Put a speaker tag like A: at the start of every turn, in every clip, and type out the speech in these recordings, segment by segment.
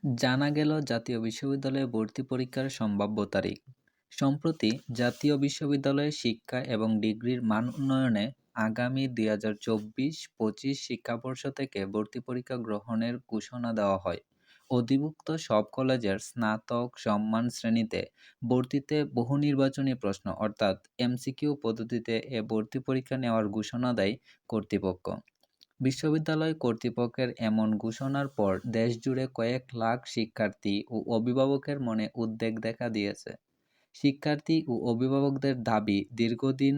A: জানা গেল জাতীয় বিশ্ববিদ্যালয়ে ভর্তি পরীক্ষার সম্ভাব্য তারিখ। সম্প্রতি জাতীয় বিশ্ববিদ্যালয়ে শিক্ষা এবং ডিগ্রির মান উন্নয়নে আগামী 2024-25 শিক্ষাবর্ষ থেকে ভর্তি পরীক্ষা গ্রহণের ঘোষণা দেওয়া হয়। অধিভুক্ত সব কলেজের স্নাতক সম্মান শ্রেণীতে ভর্তিতে বহু নির্বাচনী প্রশ্ন অর্থাৎ এমসিকিউ পদ্ধতিতে এ ভর্তি পরীক্ষা নেওয়ার ঘোষণা দেয় কর্তৃপক্ষ। বিশ্ববিদ্যালয় কর্তৃপক্ষের এমন ঘোষণার পর দেশজুড়ে কয়েক লাখ শিক্ষার্থী ও অভিভাবকের মনে উদ্বেগ দেখা দিয়েছে। শিক্ষার্থী ও অভিভাবকদের দাবি, দীর্ঘদিন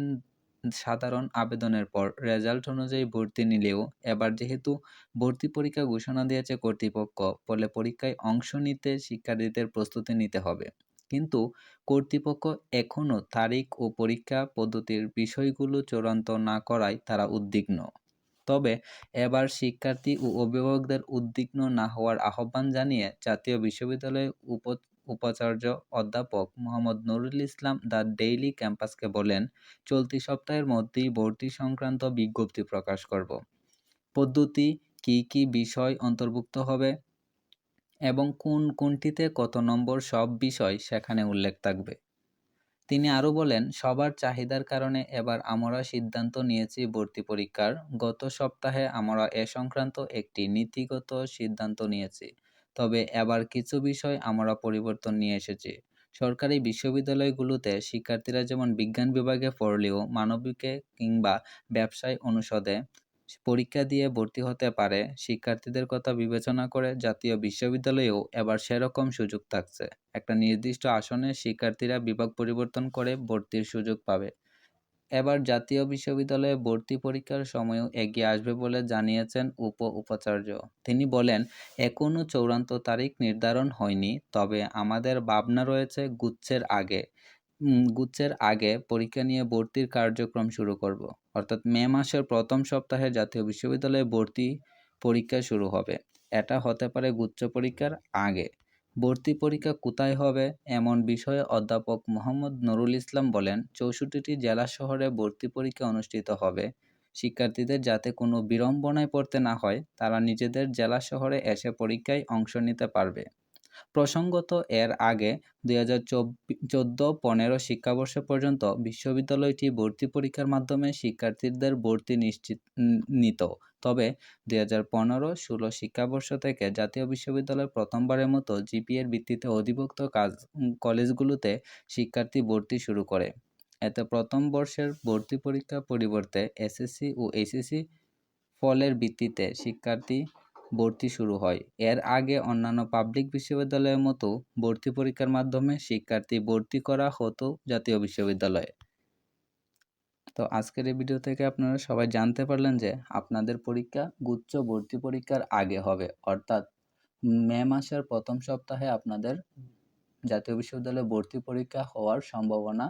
A: সাধারণ আবেদনের পর রেজাল্ট অনুযায়ী ভর্তি নিলেও এবার যেহেতু ভর্তি পরীক্ষা ঘোষণা দিয়েছে কর্তৃপক্ষ, ফলে পরীক্ষায় অংশ নিতে শিক্ষার্থীদের প্রস্তুতি নিতে হবে। কিন্তু কর্তৃপক্ষ এখনও তারিখ ও পরীক্ষা পদ্ধতির বিষয়গুলো চূড়ান্ত না করায় তারা উদ্বিগ্ন। তবে এবার শিক্ষার্থী ও অভিভাবকদের উদ্বিগ্ন না হওয়ার আহ্বান জানিয়ে জাতীয় বিশ্ববিদ্যালয়ের উপাচার্য অধ্যাপক মোহাম্মদ নুরুল ইসলাম দ্য ডেইলি ক্যাম্পাসকে বলেন, চলতি সপ্তাহের মধ্যেই ভর্তি সংক্রান্ত বিজ্ঞপ্তি প্রকাশ করব। পদ্ধতি, কি কি বিষয় অন্তর্ভুক্ত হবে এবং কোনটিতে কত নম্বর সব বিষয় সেখানে উল্লেখ থাকবে। তিনি আরও বলেন, সবার চাহিদার কারণে এবার আমরা সিদ্ধান্ত নিয়েছি ভর্তি পরীক্ষার। গত সপ্তাহে আমরা এ সংক্রান্ত একটি নীতিগত সিদ্ধান্ত নিয়েছি। তবে এবার কিছু বিষয় আমরা পরিবর্তন নিয়ে এসেছি। সরকারি বিশ্ববিদ্যালয়গুলোতে শিক্ষার্থীরা যেমন বিজ্ঞান বিভাগে পড়লেও মানবিকে কিংবা ব্যবসায় অনুষদে পরীক্ষা দিয়ে ভর্তি হতে পারে, শিক্ষার্থীদের কথা বিবেচনা করে জাতীয় বিশ্ববিদ্যালয়েও এবার সেরকম সুযোগ থাকছে। একটা নির্দিষ্ট আসনে শিক্ষার্থীরা বিভাগ পরিবর্তন করে ভর্তির সুযোগ পাবে। এবার জাতীয় বিশ্ববিদ্যালয়ে ভর্তি পরীক্ষার সময়ও এগিয়ে আসবে বলে জানিয়েছেন উপাচার্য। তিনি বলেন, এখনও চূড়ান্ত তারিখ নির্ধারণ হয়নি, তবে আমাদের ভাবনা রয়েছে গুচ্ছের আগে পরীক্ষা নিয়ে ভর্তির কার্যক্রম শুরু করব। অর্থাৎ মে মাসের প্রথম সপ্তাহে জাতীয় বিশ্ববিদ্যালয়ে ভর্তি পরীক্ষা শুরু হবে। এটা হতে পারে গুচ্ছ পরীক্ষার আগে। ভর্তি পরীক্ষা কোথায় হবে এমন বিষয়ে অধ্যাপক মোহাম্মদ নুরুল ইসলাম বলেন, ৬৪টি জেলা শহরে ভর্তি পরীক্ষা অনুষ্ঠিত হবে। শিক্ষার্থীদের যাতে কোনো বিড়ম্বনায় পড়তে না হয়, তারা নিজেদের জেলা শহরে এসে পরীক্ষায় অংশ নিতে পারবে। প্রসঙ্গত, এর আগে 2014-15 শিক্ষাবর্ষ পর্যন্ত বিশ্ববিদ্যালয়টি ভর্তি পরীক্ষার মাধ্যমে শিক্ষার্থীদের ভর্তি নিত। তবে 2015-16 শিক্ষাবর্ষ থেকে জাতীয় বিশ্ববিদ্যালয় প্রথমবারের মতো জিপিএর ভিত্তিতে অধিভুক্ত কলেজগুলোতে শিক্ষার্থী ভর্তি শুরু করে। এতে প্রথম বর্ষের ভর্তি পরীক্ষার পরিবর্তে এসএসসি ও এইচএসসি ফলের ভিত্তিতে শিক্ষার্থী ভর্তি শুরু হয়। এর আগে অন্যান্য পাবলিক বিশ্ববিদ্যালয়ের মতো ভর্তি পরীক্ষার মাধ্যমে শিক্ষার্থী ভর্তি করা হতো জাতীয় বিশ্ববিদ্যালয়ে। তো আজকের এই ভিডিও থেকে আপনারা সবাই জানতে পারলেন যে আপনাদের পরীক্ষা গুচ্ছ ভর্তি পরীক্ষার আগে হবে, অর্থাৎ মে মাসের প্রথম সপ্তাহে আপনাদের জাতীয় বিশ্ববিদ্যালয়ে ভর্তি পরীক্ষা হওয়ার সম্ভাবনা